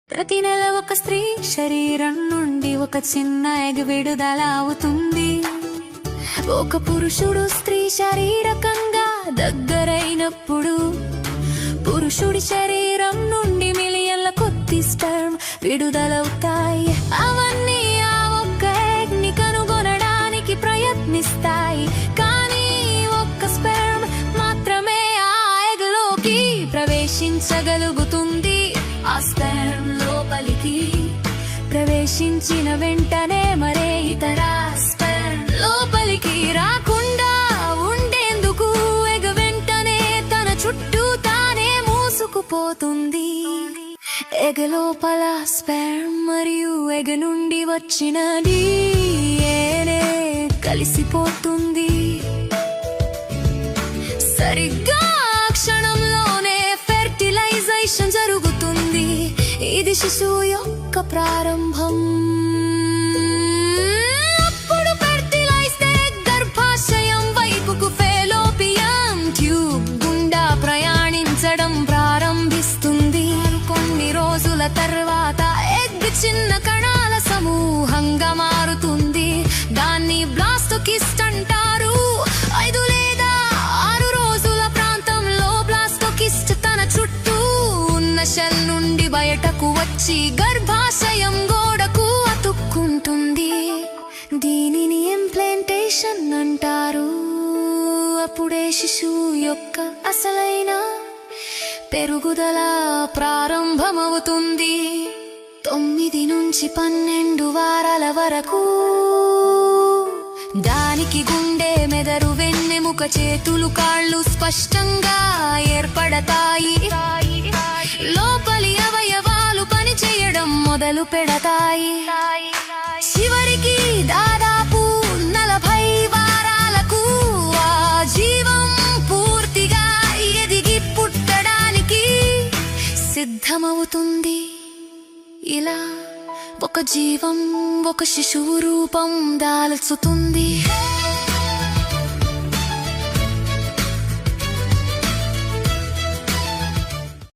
ప్రతి నెల ఒక స్త్రీ శరీరం నుండి ఒక చిన్న ఎగ్ విడుదల అవుతుంది. ఒక పురుషుడు స్త్రీ శారీరకంగా దగ్గరైనప్పుడు పురుషుడి శరీరం నుండి మిలియన్ల కొద్ది స్పెర్మ్ విడుదలవుతాయి. అవన్నీ ఆ ఒక్క ఎగ్ ని కనుగొనడానికి ప్రయత్నిస్తాయి. కానీ ఒక్క స్పెర్మ్ మాత్రమే ఆ ఎగ్ లోకి ప్రవేశించగలుగుతుంది. ఆ స్పెర్మ్ లోపలికి ప్రవేశించిన వెంటనే మరే ఇతర స్పెర్మ్ లోపలికి రాకుండా ఉండేందుకు ఎగ్ వెంటనే తన చుట్టూ తానే మూసుకుపోతుంది. ఎగ్ లోపల స్పెర్మ్ మరియు ఎగ్ నుండి వచ్చిన DNA కలిసిపోతుంది. సరిగ్గా క్షణంలోనే ఫెర్టిలైజేషన్ జరుగుతుంది. ఇది శిశువు యొక్క ప్రారంభం. అప్పుడు ఫెర్టిలైజ్ గర్భాశయం వైపుకు ఫెలోపియన్ ట్యూబ్ గుండా ప్రయాణించడం ప్రారంభిస్తుంది. కొన్ని రోజుల తర్వాత ఎగ్ చిన్న కణాల సమూహంగా మారుతుంది. దాన్ని బ్లాస్టోకిస్ట్ అంటారు. 5 లేదా 6 రోజుల ప్రాంతంలో బ్లాస్టోకిస్ట్ తన చుట్టూ ఉన్న షెల్ నుండి బయటకు వచ్చి గర్భాశయం గోడకు అతుక్కుంటుంది. దీనిని ఇంప్లాంటేషన్ అంటారు. అప్పుడే శిశువు యొక్క అసలైన పెరుగుదల ప్రారంభమవుతుంది. 9 నుంచి 12 వారాల వరకు దానికి గుండె, మెదడు, వెన్నెముక, చేతులు, కాళ్ళు స్పష్టంగా ఏర్పడతాయి. లోపలి అవయవాలు పనిచేయడం మొదలు పెడతాయి. చివరికి దాదాపు 40 వారాలకు ఆ జీవం పూర్తిగా ఎదిగి పుట్టడానికి సిద్ధమవుతుంది. ఇలా ఒక జీవం ఒక శిశువు రూపం దాల్చుతుంది.